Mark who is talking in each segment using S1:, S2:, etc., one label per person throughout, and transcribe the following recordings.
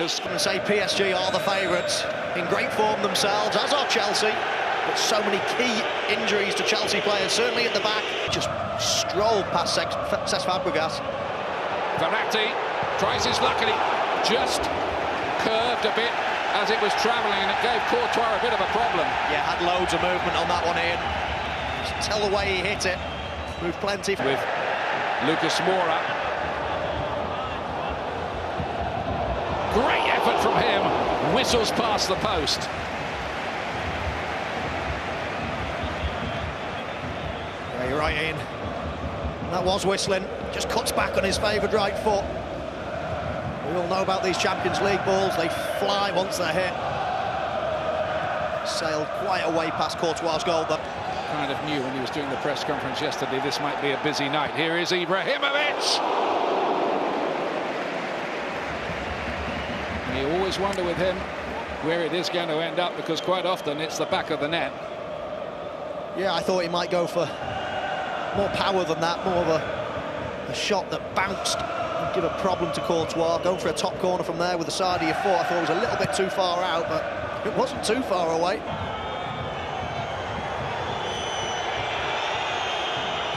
S1: I'm going to say PSG are the favourites, in great form themselves, as are Chelsea. But so many key injuries to Chelsea players, certainly at the back. Just strolled past Cesc Fabregas.
S2: Verratti tries his luck and it just curved a bit as it was travelling, and it gave Courtois a bit of a problem.
S1: Yeah, had loads of movement on that one, Ian. Just tell the way he hit it. Moved plenty.
S2: With Lucas Moura. Great effort from him. Whistles past the post.
S1: Yeah, you're right, Ian. That was whistling. Just cuts back on his favoured right foot. We all know about these Champions League balls. They fly once they're hit. Sailed quite a way past Courtois' goal, but
S2: Kind of knew when he was doing the press conference yesterday this might be a busy night. Here is Ibrahimovic. And you always wonder with him where it is going to end up, because quite often it's the back of the net.
S1: yeah, I thought he might go for more power than that, more of a shot that bounced and give a problem to Courtois. Going for a top corner from there with the side of your foot, I thought it was a little bit too far out, but it wasn't too far away.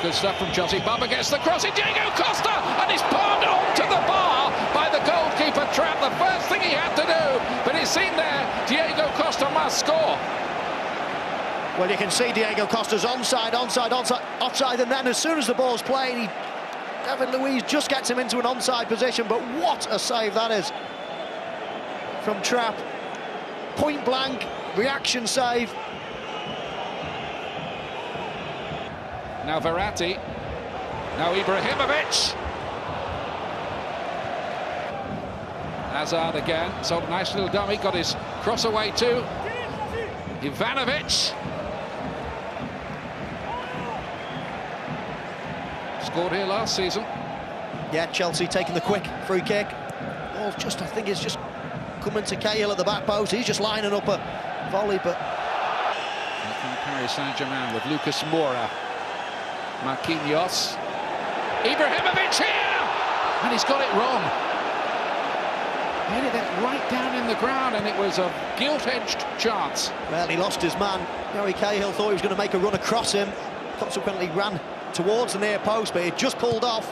S2: Good stuff from Chelsea. Bamba gets the cross in. Diego Costa, and he's palmed onto the bar by the goalkeeper trap. The first thing he had to do, but it seemed there Diego Costa must score.
S1: Well, you can see Diego Costa's onside, offside, and then as soon as the ball's played, David Luiz just gets him into an onside position. But what a save that is from Trapp. Point blank, reaction save.
S2: Now Verratti, now Ibrahimovic. Hazard again, sold a nice little dummy, got his cross away too. Ivanovic. Scored here last season.
S1: Yeah, Chelsea taking the quick free kick. Oh, I think it's just coming to Cahill at the back post. He's just lining up a volley, but...
S2: From Paris Saint-Germain with Lucas Moura. Marquinhos. Ibrahimovic here! And he's got it wrong. He hit it right down in the ground, and it was a gilt-edged chance.
S1: Well, he lost his man. Gary Cahill thought he was going to make a run across him. Consequently ran towards the near post, but it just pulled off.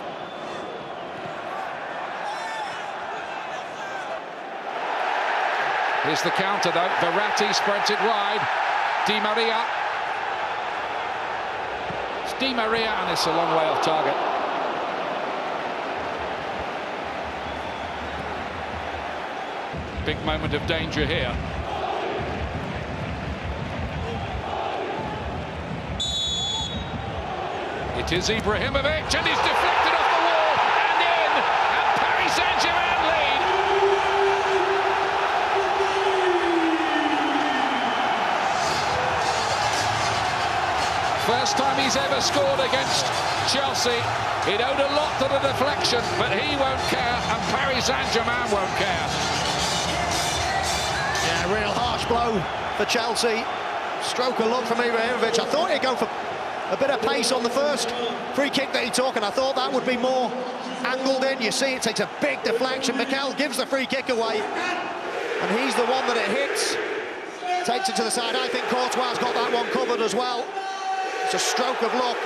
S2: Here's the counter, though. Verratti spreads it wide. Di Maria. Di Maria, and it's a long way off target. Big moment of danger here. It is Ibrahimovic, and he's deflected off the wall and in, and Paris Saint-Germain lead. First time he's ever scored against Chelsea. It owed a lot to the deflection, but he won't care, and Paris Saint-Germain won't care.
S1: Yeah, real harsh blow for Chelsea. Stroke of luck from Ibrahimovic. I thought he'd go for a bit of pace on the first free kick that he took, and I thought that would be more angled in. You see, it takes a big deflection. Mikel gives the free kick away, and he's the one that it hits. Takes it to the side. I think Courtois got that one covered as well. It's a stroke of luck,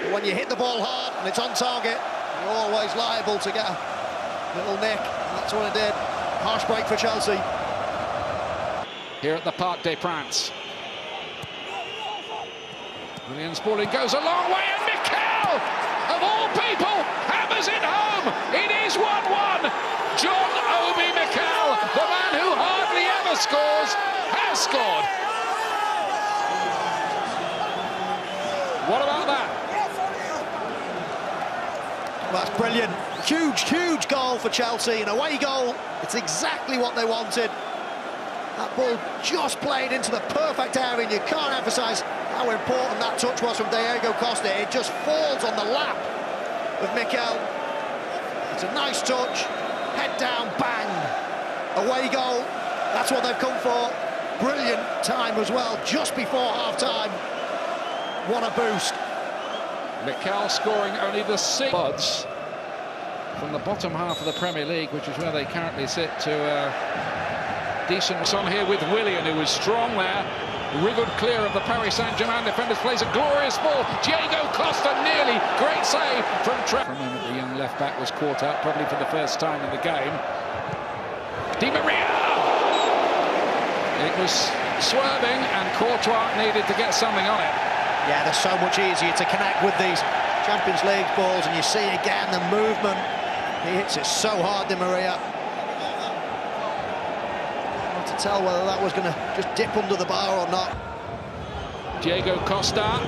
S1: but when you hit the ball hard and it's on target, you're always liable to get a little nick, and that's what it did. Harsh break for Chelsea.
S2: Here at the Parc des Princes. William Spalding goes a long way, and Mikel, of all people, hammers it home. It is 1-1. John Obi Mikel, the man who hardly ever scores, has scored. What about that?
S1: Well, that's brilliant. Huge goal for Chelsea. An away goal. It's exactly what they wanted. That ball just played into the perfect area, and you can't emphasise how important that touch was from Diego Costa. It just falls on the lap of Mikel. It's a nice touch. Head down, bang. Away goal. That's what they've come for. Brilliant time as well, just before half-time. What a boost.
S2: Mikel scoring only the 6th odds from the bottom half of the Premier League, which is where they currently sit, to decent on here with Willian, who was strong there, wriggled clear of the Paris Saint-Germain defenders, plays a glorious ball. Diego Costa nearly, great save from Trent. For a moment, the young left-back was caught up, probably for the first time in the game. Di Maria! It was swerving, and Courtois needed to get something on it.
S1: Yeah, they're so much easier to connect with these Champions League balls, and you see again the movement. He hits it so hard, Di Maria. Not to tell whether that was going to just dip under the bar or not.
S2: Diego Costa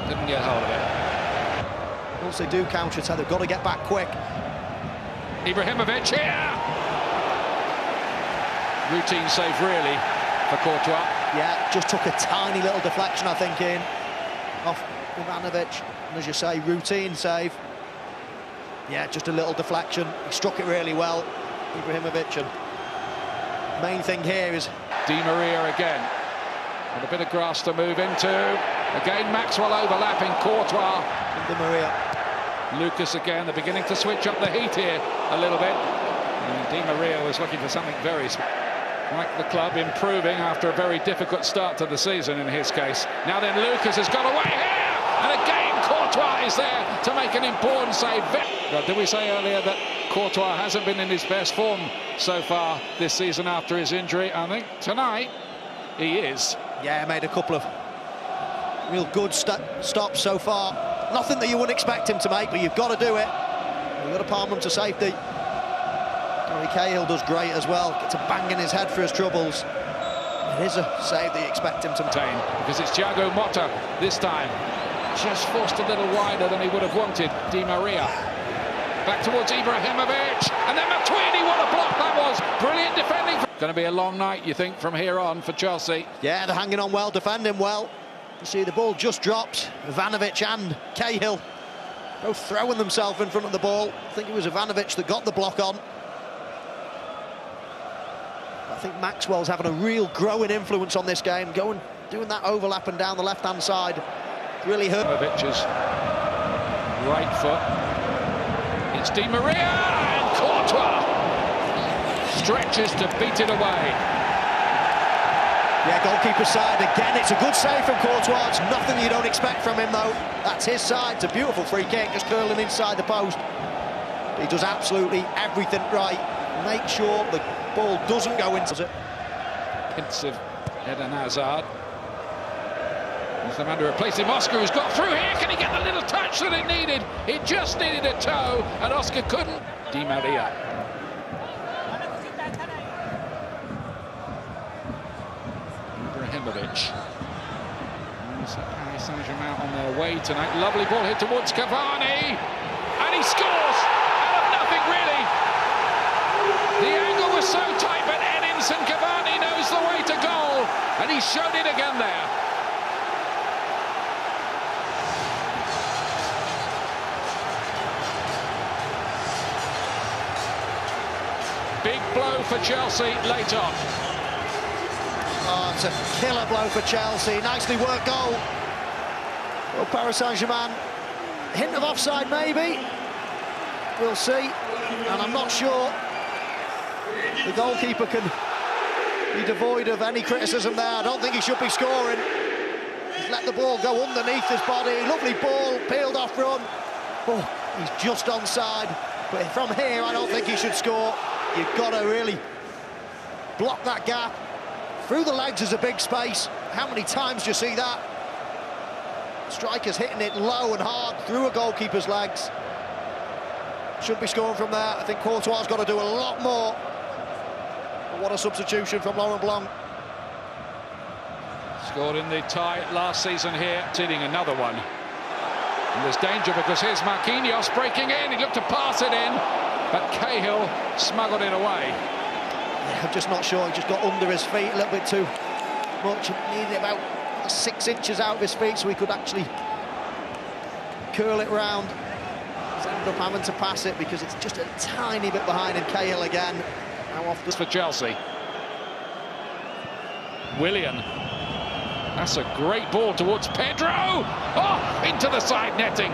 S2: didn't get hold of it.
S1: Once they do counter-attack, they've got to get back quick.
S2: Ibrahimovic here! Routine save, really, for Courtois.
S1: Yeah, just took a tiny little deflection, I think, in off Ivanovic. And as you say, routine save. Yeah, just a little deflection. He struck it really well, Ibrahimovic. And main thing here is
S2: Di Maria again, with a bit of grass to move into. Again, Maxwell overlapping Courtois.
S1: Di Maria.
S2: Lucas again, they're beginning to switch up the heat here a little bit. And Di Maria was looking for something very like the club improving after a very difficult start to the season in his case. Now then, Lucas has got away here, and again Courtois is there to make an important save. Did we say earlier that Courtois hasn't been in his best form so far this season after his injury? I think tonight he is.
S1: Yeah, made a couple of real good stops so far. Nothing that you wouldn't expect him to make, but you've got to do it. You've got to palm him to safety. Harry Cahill does great as well, gets a bang in his head for his troubles. It is a save that you expect him to maintain.
S2: Because it's Thiago Motta this time. Just forced a little wider than he would have wanted. Di Maria. Back towards Ibrahimovic. And then Matuidi, what a block that was. Brilliant defending. Going to be a long night, you think, from here on for Chelsea.
S1: Yeah, they're hanging on well, defending well. You see the ball just dropped. Ivanovic and Cahill both throwing themselves in front of the ball. I think it was Ivanovic that got the block on. I think Maxwell's having a real growing influence on this game, doing that overlapping down the left-hand side. Really hurt.
S2: Ibrahimovic's right foot. It's Di Maria, and Courtois stretches to beat it away.
S1: Yeah, goalkeeper side again. It's a good save from Courtois. It's nothing you don't expect from him, though. That's his side. It's a beautiful free kick, just curling inside the post. He does absolutely everything right. Make sure the ball doesn't go into it.
S2: Pensive Eden Hazard. As the man to replace him, Oscar, who's got through here. Can he get the little touch that it needed? It just needed a toe, and Oscar couldn't. Di Maria. Ibrahimovic. Paris Saint-Germain on their way tonight. Lovely ball hit towards Cavani, and he scores out of nothing, really. The angle was so tight, but Edinson Cavani knows the way to goal, and he showed it again there. Big blow for Chelsea late on.
S1: Oh, it's a killer blow for Chelsea. Nicely worked goal. Well, Paris Saint-Germain, hint of offside maybe. We'll see. And I'm not sure the goalkeeper can be devoid of any criticism there. I don't think he should be scoring. He's let the ball go underneath his body. Lovely ball, peeled off run. Oh, he's just onside. But from here, I don't think he should score. You've got to really block that gap. Through the legs is a big space. How many times do you see that? Strikers hitting it low and hard through a goalkeeper's legs. Should be scoring from there. I think Courtois has got to do a lot more. But what a substitution from Laurent Blanc.
S2: Scored in the tie last season here, hitting another one. And there's danger because here's Marquinhos breaking in. He looked to pass it in, but Cahill smuggled it away.
S1: Yeah, I'm just not sure. He just got under his feet a little bit too much. He needed about 6 inches out of his feet so he could actually curl it round. He's ended up having to pass it because it's just a tiny bit behind, and Cahill again. Now off
S2: for Chelsea. Willian. That's a great ball towards Pedro. Oh, into the side netting.